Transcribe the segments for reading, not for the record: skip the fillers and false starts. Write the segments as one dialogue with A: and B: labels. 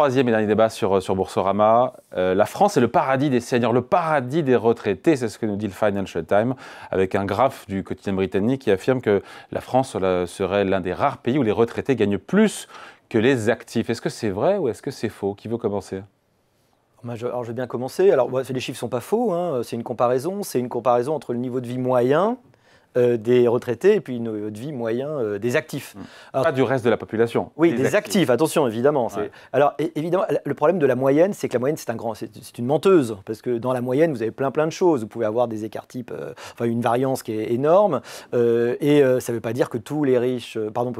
A: troisième et dernier débat sur Boursorama. La France est le paradis des seniors, le paradis des retraités, c'est ce que nous dit le Financial Times, avec un graphe du quotidien britannique qui affirme que la France serait l'un des rares pays où les retraités gagnent plus que les actifs. Est-ce que c'est vrai ou est-ce que c'est faux? Qui veut commencer?
B: Alors, je vais bien commencer. Alors, les chiffres ne sont pas faux, hein. C'est une comparaison. C'est une comparaison entre le niveau de vie moyen des retraités et puis le niveau de vie moyen des actifs.
A: Alors, pas du reste de la population.
B: Oui, des actifs, attention, évidemment. Ouais. Alors, évidemment, le problème de la moyenne, c'est que la moyenne, c'est une menteuse. Parce que dans la moyenne, vous avez plein de choses. Vous pouvez avoir des écarts types, une variance qui est énorme. Ça ne veut pas dire que tous les riches,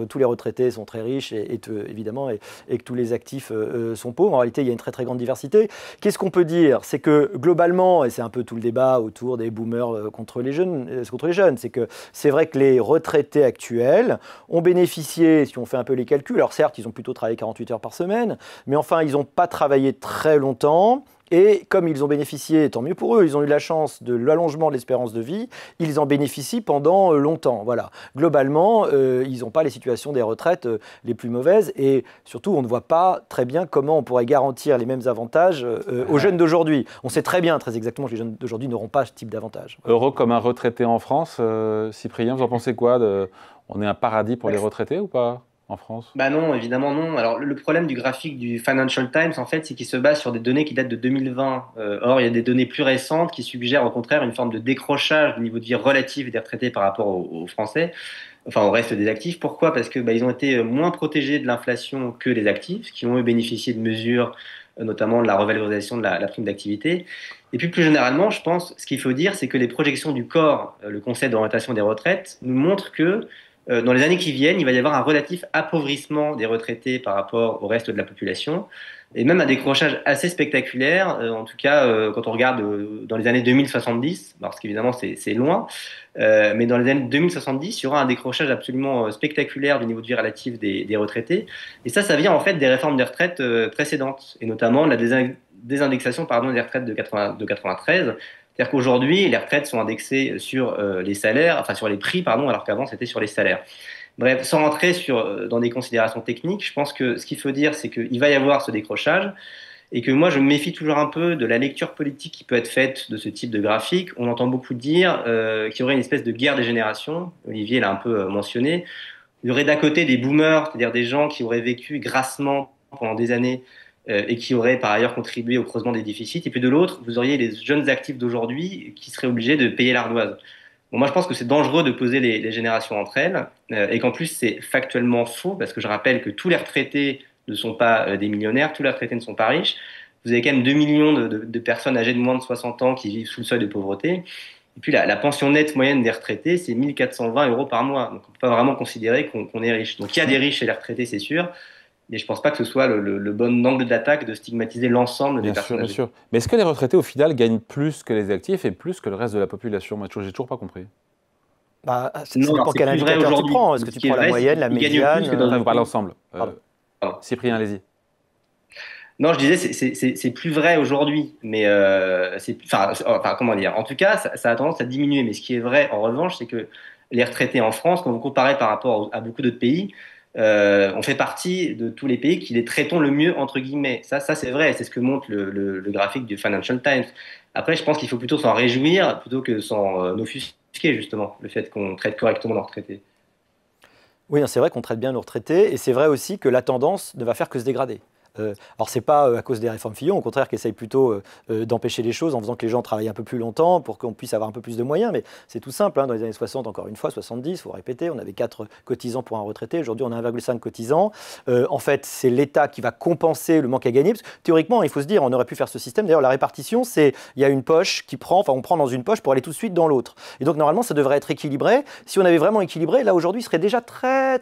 B: tous les retraités sont très riches, évidemment, et que tous les actifs sont pauvres. En réalité, il y a une très grande diversité. Qu'est-ce qu'on peut dire? C'est que globalement, et c'est un peu tout le débat autour des boomers contre les jeunes, c'est que c'est vrai que les retraités actuels ont bénéficié, si on fait un peu les calculs, alors certes, ils ont plutôt travaillé 48 heures par semaine, mais enfin, ils n'ont pas travaillé très longtemps. Et comme ils ont bénéficié, tant mieux pour eux, ils ont eu la chance de l'allongement de l'espérance de vie, ils en bénéficient pendant longtemps. Voilà. Globalement, ils n'ont pas les situations des retraites les plus mauvaises et surtout, on ne voit pas très bien comment on pourrait garantir les mêmes avantages aux jeunes d'aujourd'hui. On sait très bien, très exactement, que les jeunes d'aujourd'hui n'auront pas ce type d'avantage.
A: Heureux comme un retraité en France, Cyprien, vous en pensez quoi On est un paradis pour les retraités ou pas en France?
C: Bah non, évidemment non. Alors le problème du graphique du Financial Times, en fait, c'est qu'il se base sur des données qui datent de 2020. Or, il y a des données plus récentes qui suggèrent au contraire une forme de décrochage du niveau de vie relatif des retraités par rapport aux Français, enfin au reste des actifs. Pourquoi? Parce que ils ont été moins protégés de l'inflation que les actifs, qui ont bénéficié de mesures, notamment de la revalorisation de la prime d'activité. Et puis plus généralement, je pense, ce qu'il faut dire, c'est que les projections du corps, le Conseil d'orientation des retraites, nous montrent que dans les années qui viennent, il va y avoir un relatif appauvrissement des retraités par rapport au reste de la population, et même un décrochage assez spectaculaire, en tout cas quand on regarde dans les années 2070, parce qu'évidemment c'est loin, mais dans les années 2070, il y aura un décrochage absolument spectaculaire du niveau de vie relatif des retraités, et ça vient en fait des réformes des retraites précédentes, et notamment de la désindexation des retraites de 93. C'est-à-dire qu'aujourd'hui, les retraites sont indexées sur les salaires, enfin sur les prix, pardon, alors qu'avant c'était sur les salaires. Bref, sans rentrer dans des considérations techniques, je pense que ce qu'il faut dire, c'est qu'il va y avoir ce décrochage et que moi, je me méfie toujours un peu de la lecture politique qui peut être faite de ce type de graphique. On entend beaucoup dire qu'il y aurait une espèce de guerre des générations. Olivier l'a un peu mentionné. Il y aurait d'un côté des boomers, c'est-à-dire des gens qui auraient vécu grassement pendant des années et qui auraient par ailleurs contribué au creusement des déficits. Et puis de l'autre, vous auriez les jeunes actifs d'aujourd'hui qui seraient obligés de payer l'ardoise. Bon, moi, je pense que c'est dangereux de poser les générations entre elles et qu'en plus, c'est factuellement faux parce que je rappelle que tous les retraités ne sont pas des millionnaires, tous les retraités ne sont pas riches. Vous avez quand même 2 millions de personnes âgées de moins de 60 ans qui vivent sous le seuil de pauvreté. Et puis la pension nette moyenne des retraités, c'est 1 420 € par mois. Donc on ne peut pas vraiment considérer qu'on est riche. Donc il y a des riches chez les retraités, c'est sûr. Mais je ne pense pas que ce soit le bon angle d'attaque de stigmatiser l'ensemble des personnes âgées.
A: Bien sûr. Mais est-ce que les retraités, au final, gagnent plus que les actifs et plus que le reste de la population? Moi, j'ai toujours pas compris.
B: Ça dépend quel indicateur tu prends. Est-ce que tu prends la moyenne, la médiane?
A: Vous parlez ensemble. Cyprien, allez-y.
C: Non, je disais, c'est plus vrai aujourd'hui, mais comment dire? En tout cas, ça a tendance à diminuer. Mais ce qui est vrai, en revanche, c'est que les retraités en France, quand vous comparez par rapport à beaucoup d'autres pays, on fait partie de tous les pays qui les traitons le mieux, entre guillemets. Ça c'est vrai, c'est ce que montre le graphique du Financial Times. Après, je pense qu'il faut plutôt s'en réjouir, plutôt que s'en offusquer, justement, le fait qu'on traite correctement nos retraités.
B: Oui, c'est vrai qu'on traite bien nos retraités, et c'est vrai aussi que la tendance ne va faire que se dégrader. Alors, ce n'est pas à cause des réformes Fillon, au contraire, qui essayent plutôt d'empêcher les choses en faisant que les gens travaillent un peu plus longtemps pour qu'on puisse avoir un peu plus de moyens. Mais c'est tout simple. Dans les années 60, encore une fois, 70, il faut répéter, on avait 4 cotisants pour un retraité. Aujourd'hui, on a 1,5 cotisants. En fait, c'est l'État qui va compenser le manque à gagner. Parce que, théoriquement, il faut se dire, on aurait pu faire ce système. D'ailleurs, la répartition, c'est il y a une poche qui prend, on prend dans une poche pour aller tout de suite dans l'autre. Et donc, normalement, ça devrait être équilibré. Si on avait vraiment équilibré, là, aujourd'hui, seraient déjà très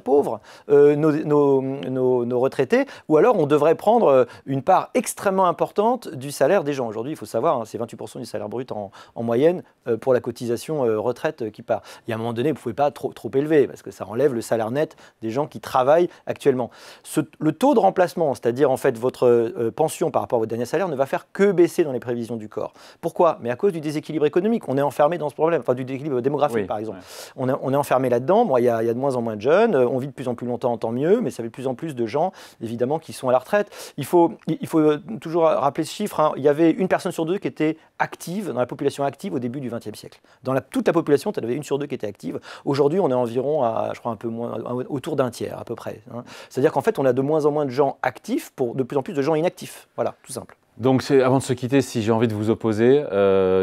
B: pauvres nos retraités. Ou alors, on devrait prendre une part extrêmement importante du salaire des gens. Aujourd'hui, il faut savoir, c'est 28% du salaire brut en moyenne pour la cotisation retraite qui part. Et à un moment donné, vous ne pouvez pas trop élever parce que ça enlève le salaire net des gens qui travaillent actuellement. Le taux de remplacement, c'est-à-dire en fait votre pension par rapport à votre dernier salaire, ne va faire que baisser dans les prévisions du corps. Pourquoi? Mais à cause du déséquilibre économique. On est enfermé dans ce problème, enfin du déséquilibre démographique par exemple. Ouais. On est enfermé là-dedans. Bon, il y a de moins en moins de jeunes, on vit de plus en plus longtemps, tant mieux, mais ça fait de plus en plus de gens, évidemment, qui sont sont à la retraite. Il faut toujours rappeler ce chiffre, hein. Il y avait une personne sur deux qui était active, dans la population active au début du XXe siècle. Dans toute la population, tu en avais une sur deux qui était active. Aujourd'hui, on est environ à, je crois, un peu moins, autour d'un tiers à peu près, hein. C'est-à-dire qu'en fait, on a de moins en moins de gens actifs pour de plus en plus de gens inactifs. Voilà, tout simple.
A: Donc, avant de se quitter, si j'ai envie de vous opposer,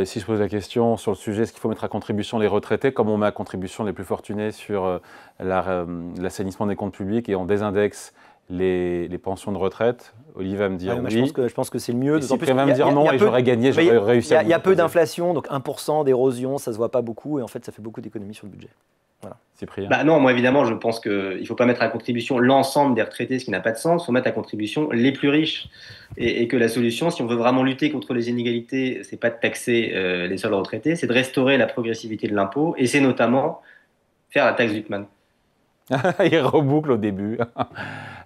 A: si je pose la question sur le sujet, est-ce qu'il faut mettre à contribution les retraités, comme on met à contribution les plus fortunés sur l'assainissement des comptes publics et on désindexe les pensions de retraite? Olivier va me dire oui.
B: Je pense que c'est le mieux.
A: Cyprien va me dire non et j'aurais gagné, j'aurais réussi à
B: Il y a peu d'inflation, donc 1% d'érosion, ça ne se voit pas beaucoup et en fait, ça fait beaucoup d'économies sur le budget. Voilà.
A: Cyprien.
C: Non, moi évidemment, je pense qu'il ne faut pas mettre à contribution l'ensemble des retraités, ce qui n'a pas de sens. Il faut mettre à contribution les plus riches. Et que la solution, si on veut vraiment lutter contre les inégalités, c'est pas de taxer les seuls retraités, c'est de restaurer la progressivité de l'impôt. Et c'est notamment faire la taxe Zuckman.
A: Il reboucle au début.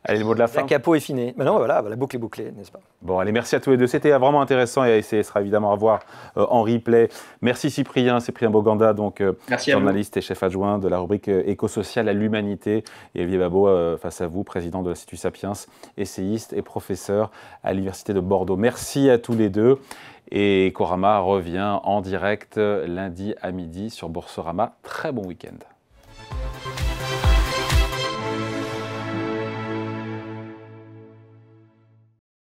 A: Allez, le mot de la fin.
B: La capot est finie. Maintenant, voilà, la boucle est bouclée, n'est-ce pas?
A: Bon, allez, merci à tous les deux. C'était vraiment intéressant et ce sera évidemment à voir en replay. Merci Cyprien Boganda, donc journaliste et chef adjoint de la rubrique éco-sociale à l'humanité. Et Olivier Babot, face à vous, président de l'Institut Sapiens, essayiste et professeur à l'Université de Bordeaux. Merci à tous les deux. Et Ecorama revient en direct lundi à midi sur Boursorama. Très bon week-end.